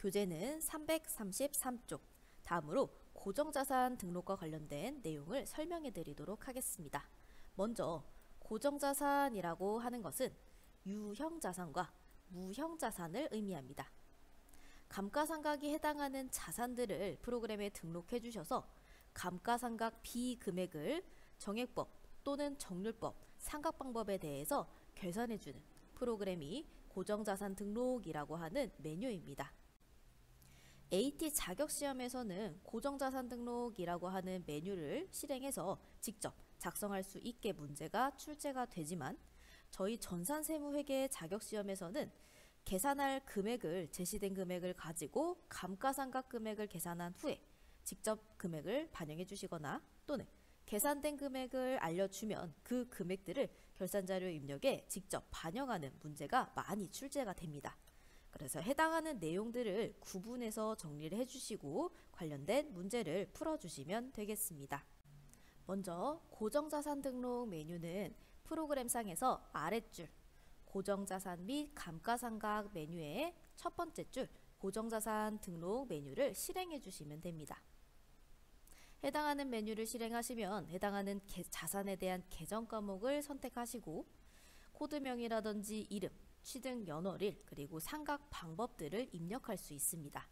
교재는 333쪽. 다음으로 고정자산 등록과 관련된 내용을 설명해 드리도록 하겠습니다. 먼저 고정자산이라고 하는 것은 유형자산과 무형자산을 의미합니다. 감가상각이 해당하는 자산들을 프로그램에 등록해 주셔서 감가상각 비금액을 정액법 또는 정률법, 상각방법에 대해서 계산해 주는 프로그램이 고정자산 등록이라고 하는 메뉴입니다. AT 자격시험에서는 고정자산 등록이라고 하는 메뉴를 실행해서 직접 작성할 수 있게 문제가 출제가 되지만 저희 전산세무회계 자격시험에서는 계산할 금액을 제시된 금액을 가지고 감가상각 금액을 계산한 후에 직접 금액을 반영해 주시거나 또는 계산된 금액을 알려주면 그 금액들을 결산자료 입력에 직접 반영하는 문제가 많이 출제가 됩니다. 그래서 해당하는 내용들을 구분해서 정리를 해주시고 관련된 문제를 풀어주시면 되겠습니다. 먼저 고정자산 등록 메뉴는 프로그램상에서 아랫줄 고정자산 및 감가상각 메뉴의 첫 번째 줄 고정자산 등록 메뉴를 실행해 주시면 됩니다. 해당하는 메뉴를 실행하시면 해당하는 자산에 대한 계정 과목을 선택하시고 코드명이라든지 이름, 취득 연월일, 그리고 상각 방법들을 입력할 수 있습니다.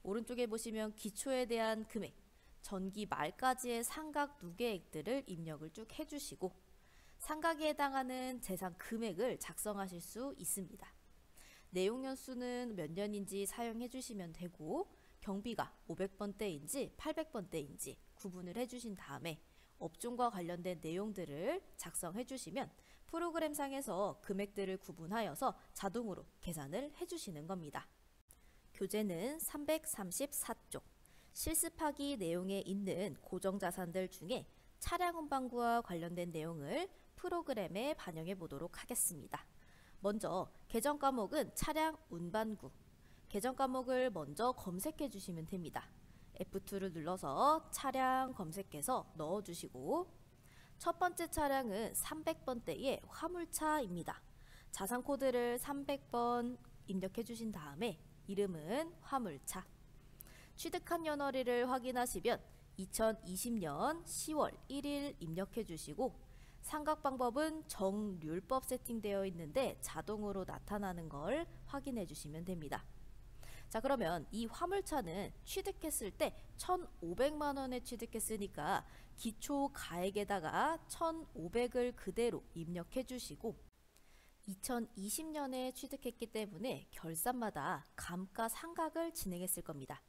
오른쪽에 보시면 기초에 대한 금액, 전기 말까지의 상각 누계액들을 입력을 쭉 해주시고 상각에 해당하는 재산 금액을 작성하실 수 있습니다. 내용 연수는 몇 년인지 사용해 주시면 되고 경비가 500번대인지 800번대인지 구분을 해주신 다음에 업종과 관련된 내용들을 작성해 주시면 프로그램상에서 금액들을 구분하여서 자동으로 계산을 해주시는 겁니다. 교재는 334쪽. 실습하기 내용에 있는 고정자산들 중에 차량 운반구와 관련된 내용을 프로그램에 반영해 보도록 하겠습니다. 먼저 계정 과목은 차량 운반구. 계정 과목을 먼저 검색해 주시면 됩니다. F2를 눌러서 차량 검색해서 넣어주시고 첫 번째 차량은 300번대의 화물차입니다. 자산 코드를 300번 입력해 주신 다음에 이름은 화물차. 취득한 연월일을 확인하시면 2020년 10월 1일 입력해 주시고 상각 방법은 정률법 세팅되어 있는데 자동으로 나타나는 걸 확인해 주시면 됩니다. 자, 그러면 이 화물차는 취득했을 때 1,500만 원에 취득했으니까 기초 가액에다가 1,500을 그대로 입력해 주시고 2020년에 취득했기 때문에 결산마다 감가상각을 진행했을 겁니다.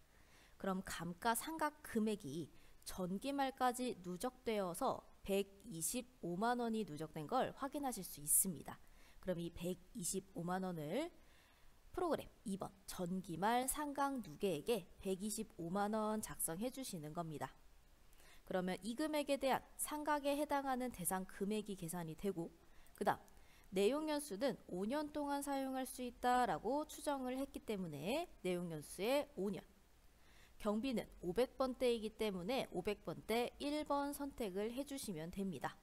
그럼 감가상각 금액이 전기말까지 누적되어서 125만 원이 누적된 걸 확인하실 수 있습니다. 그럼 이 125만 원을 프로그램 2번 전기말 상각 누계액에 125만 원 작성해 주시는 겁니다. 그러면 이 금액에 대한 상각에 해당하는 대상 금액이 계산이 되고 그 다음 내용 연수는 5년 동안 사용할 수 있다라고 추정을 했기 때문에 내용 연수에 5년. 경비는 500번대이기 때문에 500번대 1번 선택을 해주시면 됩니다.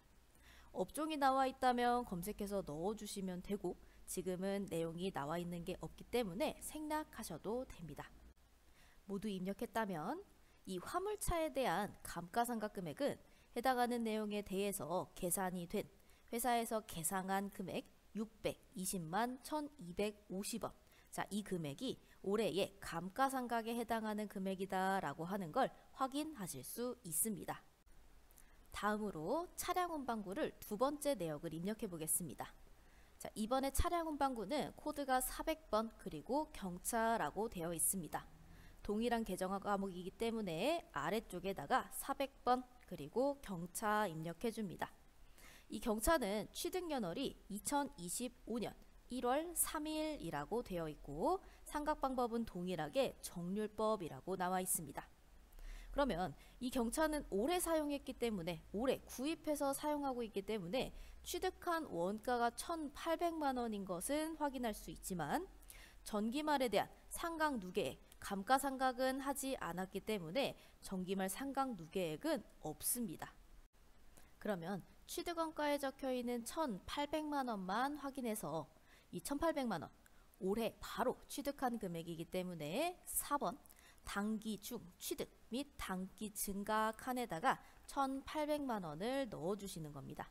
업종이 나와 있다면 검색해서 넣어주시면 되고 지금은 내용이 나와 있는 게 없기 때문에 생략하셔도 됩니다. 모두 입력했다면 이 화물차에 대한 감가상각 금액은 해당하는 내용에 대해서 계산이 된 회사에서 계상한 금액 620만 1250원. 자, 이 금액이 올해의 감가상각에 해당하는 금액이다 라고 하는 걸 확인하실 수 있습니다. 다음으로 차량 운반구를 두 번째 내역을 입력해 보겠습니다. 자, 이번에 차량 운반구는 코드가 400번 그리고 경차라고 되어 있습니다. 동일한 계정 과목이기 때문에 아래쪽에다가 400번 그리고 경차 입력해 줍니다. 이 경차는 취득연월이 2025년 1월 3일이라고 되어 있고 상각 방법은 동일하게 정률법이라고 나와 있습니다. 그러면 이 경차는 올해 사용했기 때문에 올해 구입해서 사용하고 있기 때문에 취득한 원가가 1,800만 원인 것은 확인할 수 있지만 전기말에 대한 상각 누계액, 감가상각은 하지 않았기 때문에 전기말 상각 누계액은 없습니다. 그러면 취득원가에 적혀있는 1,800만 원만 확인해서 이 1,800만 원 올해 바로 취득한 금액이기 때문에 4번 단기 중 취득 및 단기 증가 칸에다가 1,800만 원을 넣어주시는 겁니다.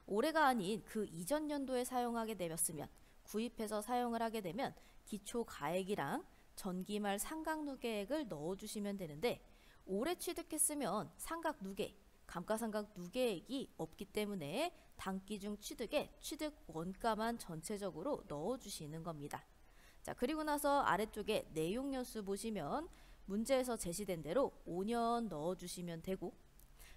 올해가 아닌 그 이전 연도에 사용하게 되었으면 구입해서 사용을 하게 되면 기초가액이랑 전기말 상각누계액을 넣어주시면 되는데 올해 취득했으면 상각누계, 감가상각누계액이 없기 때문에 단기 중 취득에 취득 원가만 전체적으로 넣어주시는 겁니다. 자, 그리고 나서 아래쪽에 내용 연수 보시면 문제에서 제시된 대로 5년 넣어주시면 되고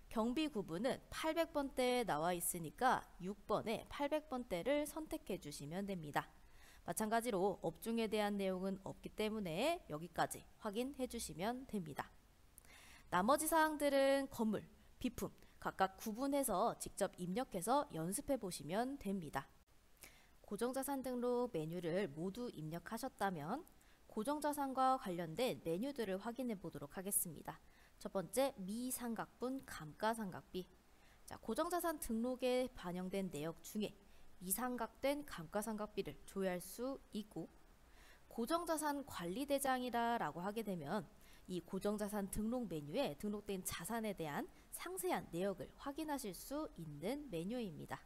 경비 구분은 800번대에 나와 있으니까 6번에 800번대를 선택해 주시면 됩니다. 마찬가지로 업종에 대한 내용은 없기 때문에 여기까지 확인해 주시면 됩니다. 나머지 사항들은 건물, 비품 각각 구분해서 직접 입력해서 연습해 보시면 됩니다. 고정자산 등록 메뉴를 모두 입력하셨다면 고정자산과 관련된 메뉴들을 확인해 보도록 하겠습니다. 첫 번째, 미상각분 감가상각비. 자, 고정자산 등록에 반영된 내역 중에 미상각된 감가상각비를 조회할 수 있고 고정자산 관리대장이라고 하게 되면 이 고정자산 등록 메뉴에 등록된 자산에 대한 상세한 내역을 확인하실 수 있는 메뉴입니다.